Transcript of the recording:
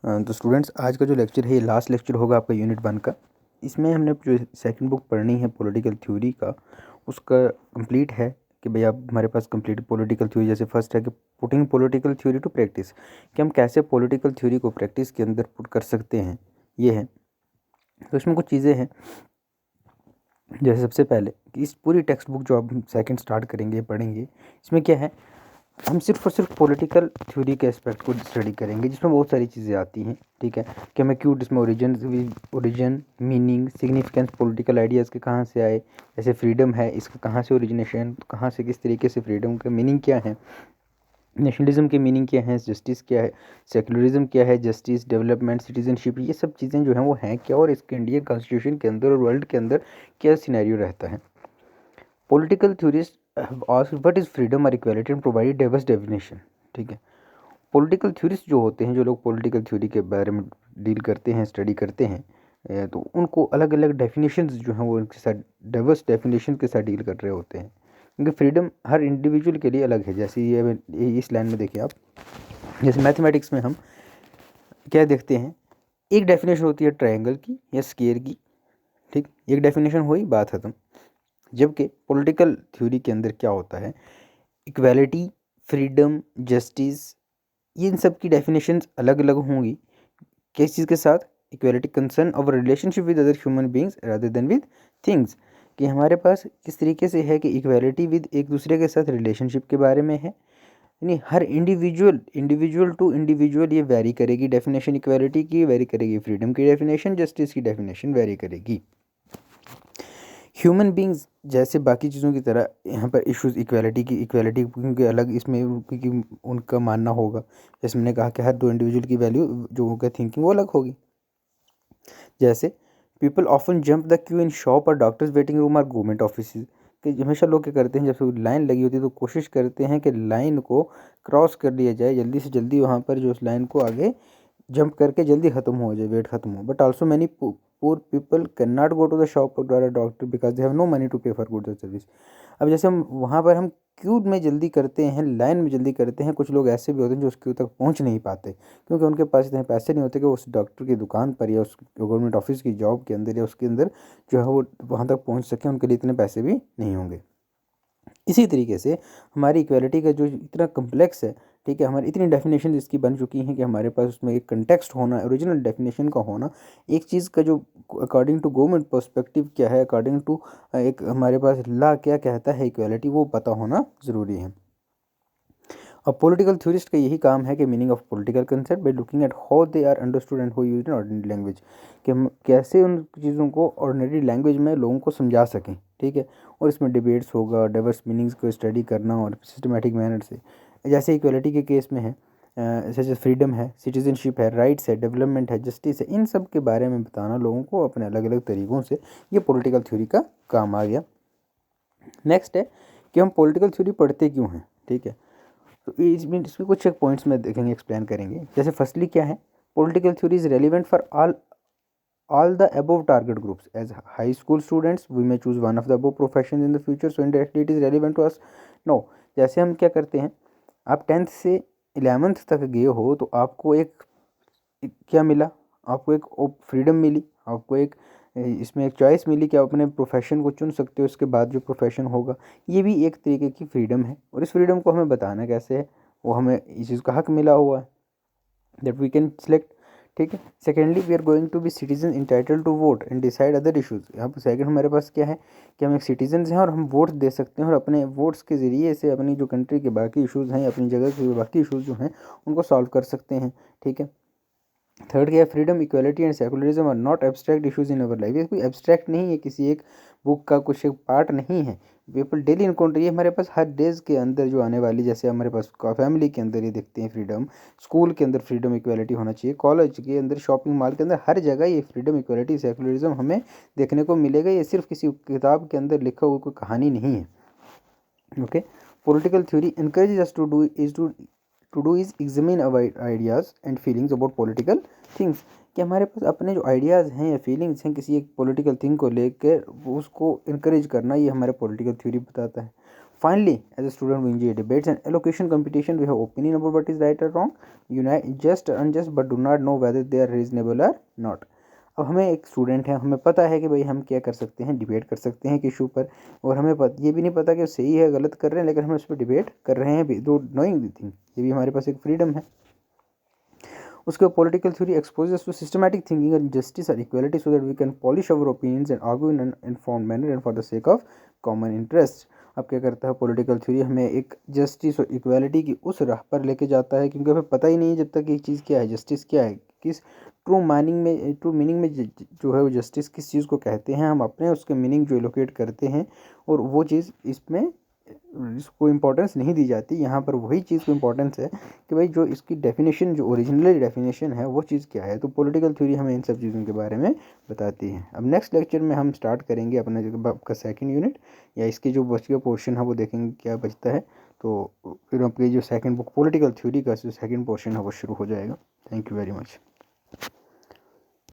तो स्टूडेंट्स, आज का जो लेक्चर है ये लास्ट लेक्चर होगा आपका यूनिट 1 का। इसमें हमने जो सेकंड बुक पढ़नी है पॉलिटिकल थ्योरी का, उसका कंप्लीट है कि भाई आप हमारे पास कंप्लीट पॉलिटिकल थ्योरी। जैसे फर्स्ट है कि putting political theory to practice, कि हम कैसे पॉलिटिकल थ्योरी को प्रैक्टिस के अंदर पुट कर सकते हैं, ये है। तो इसमें कुछ चीज़ें हैं। जैसे सबसे पहले कि इस पूरी टेक्स्ट बुक जो आप सेकंड स्टार्ट करेंगे पढ़ेंगे, इसमें क्या है, हम सिर्फ और सिर्फ पॉलिटिकल थ्योरी के एस्पेक्ट को स्टडी करेंगे, जिसमें बहुत सारी चीज़ें आती हैं। ठीक है, कि हमें क्यों इसमें origin, meaning, significance political ideas के कहाँ से आए। जैसे फ्रीडम है, इसका कहाँ से ओरिजिनेशन, कहाँ से किस तरीके से फ्रीडम का मीनिंग क्या है, नेशनलिज्म की मीनिंग क्या है, जस्टिस क्या है, सेक्युलरिज्म क्या है, जस्टिस, डेवलपमेंट, सिटीजनशिप, ये सब चीज़ें जो हैं वो हैं क्या, और इसके इंडियन कॉन्स्टिट्यूशन के अंदर और वर्ल्ड के अंदर क्या सिनेरियो रहता है। Political theorist asked what is freedom और equality and provided diverse definition. ठीक है, पॉलिटिकल थ्योरिस्ट जो होते हैं, जो लोग पॉलिटिकल थ्योरी के बारे में डील करते हैं, स्टडी करते हैं, तो उनको अलग अलग डेफिनेशंस जो हैं वो उनके साथ डाइवर्स डेफिनेशन के साथ डील कर रहे होते हैं, क्योंकि फ्रीडम हर इंडिविजुअल के लिए अलग है। जैसे ये इस लाइन में देखिए आप, जैसे मैथमेटिक्स में हम क्या देखते हैं, एक डेफिनेशन होती है ट्रायंगल की या स्क्वायर की। ठीक, एक डेफिनेशन हुई, बात खत्म। जबकि पॉलिटिकल थ्योरी के अंदर क्या होता है, इक्वालिटी, फ्रीडम, जस्टिस, ये इन सब की डेफिनेशंस अलग अलग होंगी। किस चीज़ के साथ, equality concern of relationship with other human beings rather than with things, कि हमारे पास किस तरीके से है कि इक्वालिटी विद एक दूसरे के साथ रिलेशनशिप के बारे में है। यानी हर इंडिविजुअल टू इंडिविजुअल ये वेरी करेगी, डेफिनेशन इक्वालिटी की वेरी करेगी, फ्रीडम की डेफिनेशन, जस्टिस की डेफिनेशन वेरी करेगी। ह्यूमन बींग्स जैसे बाकी चीज़ों की तरह यहाँ पर इश्यूज इक्वालिटी क्योंकि अलग इसमें क्योंकि उनका मानना होगा। जैसे मैंने कहा कि हर दो इंडिविजुअल की वैल्यू जो होगा थिंकिंग वो अलग होगी। जैसे people often jump the Q in shop और डॉक्टर्स वेटिंग रूम और गवर्नमेंट ऑफिस, कि हमेशा लोग क्या करते हैं, जब लाइन लगी होती है तो कोशिश करते हैं कि लाइन को क्रॉस कर लिया जाए, जल्दी से जल्दी वहाँ पर जो उस लाइन को आगे जंप करके जल्दी ख़त्म हो जाए, वेट ख़त्म हो। But also many poor people cannot go to the shop or a doctor because they have no money to pay for goods or service। अब जैसे हम वहाँ पर हम क्यू में जल्दी करते हैं, लाइन में जल्दी करते हैं, कुछ लोग ऐसे भी होते हैं जो उस क्यू तक पहुँच नहीं पाते, क्योंकि उनके पास इतने पैसे नहीं होते कि उस डॉक्टर की दुकान पर या उस गवर्नमेंट ऑफिस की जॉब के अंदर या उसके अंदर जो है वो वहाँ तक पहुँच सकें, उनके लिए इतने पैसे भी नहीं होंगे। इसी तरीके से हमारी इक्वालिटी का जो इतना कम्प्लेक्स है, ठीक है, हमारी इतनी डेफिनेशन इसकी बन चुकी हैं कि हमारे पास उसमें एक कंटेक्स्ट होना, ओरिजिनल डेफिनेशन का होना, एक चीज़ का जो अकॉर्डिंग टू गवर्नमेंट पर्सपेक्टिव क्या है, अकॉर्डिंग टू एक हमारे पास लॉ क्या कहता है इक्वालिटी, वो पता होना ज़रूरी है। और पॉलिटिकल थ्योरिस्ट का यही काम है कि meaning of political concept by looking at how they are understood and how used in ordinary language, कि हम कैसे उन चीज़ों को ऑर्डिनरी लैंग्वेज में लोगों को समझा सकें। ठीक है, और इसमें डिबेट्स होगा, डाइवर्स मीनिंग्स को स्टडी करना और सिस्टमेटिक मैनर से। जैसे इक्वलिटी के केस में है, जैसे फ्रीडम है, सिटीजनशिप है, राइट्स है, डेवलपमेंट है, जस्टिस है, इन सब के बारे में बताना लोगों को अपने अलग अलग तरीक़ों से, ये पॉलिटिकल थ्योरी का काम आ गया। नेक्स्ट है कि हम पॉलिटिकल थ्योरी पढ़ते क्यों हैं। ठीक है, तो इसमें कुछ एक पॉइंट्स में देखेंगे, एक्सप्लेन करेंगे। जैसे फर्स्टली क्या है, political theory is relevant for all the above target groups. As high school students we may choose one of the above professions in the future, so indirectly it is relevant to us. No, जैसे हम क्या करते हैं, आप 10th से 11th तक गए हो तो आपको एक क्या मिला, आपको एक फ्रीडम मिली, आपको एक इसमें एक चॉइस मिली कि आप अपने प्रोफेशन को चुन सकते हो। इसके बाद जो प्रोफेशन होगा, ये भी एक तरीके की फ्रीडम है, और इस फ्रीडम को हमें बताना कैसे है, वो हमें इस चीज़ का हक मिला हुआ है, दैट वी कैन सेलेक्ट। ठीक है, secondly we are going to be citizen entitled to vote and decide other issues. यहाँ पर सेकंड हमारे पास क्या है कि हम एक सिटीजन हैं और हम वोट दे सकते हैं, और अपने वोट्स के ज़रिए से अपनी जो कंट्री के बाकी इशूज़ हैं, अपनी जगह के बाकी इशूज़ जो हैं उनको सॉल्व कर सकते हैं। ठीक है, थर्ड क्या है, freedom, equality and secularism are not abstract issues in our life. ये कोई एब्स्ट्रैक्ट नहीं है, किसी एक बुक का कुछ एक पार्ट नहीं है। पीपल डेली इनकाउंटर, ये हमारे पास हर डेज के अंदर जो आने वाली, जैसे हमारे पास फैमिली के अंदर ये देखते हैं फ्रीडम, स्कूल के अंदर फ्रीडम इक्वालिटी होना चाहिए, कॉलेज के अंदर, शॉपिंग मॉल के अंदर, हर जगह ये फ्रीडम, इक्वालिटी, सेकुलरिज्म हमें देखने को मिलेगा। ये सिर्फ किसी किताब के अंदर लिखा हुआ कोई कहानी नहीं है। Okay, political theory encourages us to do is examine our ideas and feelings about political things, कि हमारे पास अपने जो आइडियाज़ हैं या फीलिंग्स हैं किसी एक पॉलिटिकल थिंग को लेकर उसको इनक्रेज करना, ये हमारे पॉलिटिकल थ्योरी बताता है। Finally, as a student, we enjoy debates and allocation competition. We have opinion about what is right or wrong, unite just or unjust, but do not know whether they are reasonable or not. अब हमें एक student है, हमें पता है कि भाई हम क्या कर सकते हैं, डिबेट कर सकते हैं कि इशू पर, और हमें ये भी नहीं पता कि सही है गलत कर रहे हैं, लेकिन हम उस पर डिबेट कर रहे हैं भी, दो नोइंग दी थिंग, ये भी हमारे पास एक फ्रीडम है। उसके political theory exposes to systematic thinking and justice और equality so that we can polish our opinions and argue in an informed manner and for the sake of common interest. अब क्या करता है पॉलिटिकल थ्योरी, हमें एक justice और equality की उस राह पर लेके जाता है, क्योंकि हमें पता ही नहीं है जब तक एक चीज़ क्या है, जस्टिस क्या है, किस ट्रू मीनिंग में जो है वो जस्टिस किस चीज़ को कहते हैं, हम अपने उसके मीनिंग जो एलोकेट करते हैं, और वो चीज़ इसमें इसको इम्पोर्टेंस नहीं दी जाती। यहाँ पर वही चीज़ को इम्पोर्टेंस है कि भाई जो इसकी डेफिनेशन, जो ओरिजिनल डेफिनेशन है वो चीज़ क्या है। तो पॉलिटिकल थ्योरी हमें इन सब चीज़ों के बारे में बताती है। अब नेक्स्ट लेक्चर में हम स्टार्ट करेंगे अपना जो आपका सेकंड यूनिट, या इसके जो बच गया पोर्शन है वो देखेंगे क्या बचता है। तो फिर आपकी जो सेकंड बुक पॉलिटिकल थ्योरी का जो सेकंड पोर्शन है वो शुरू हो जाएगा। Thank you very much.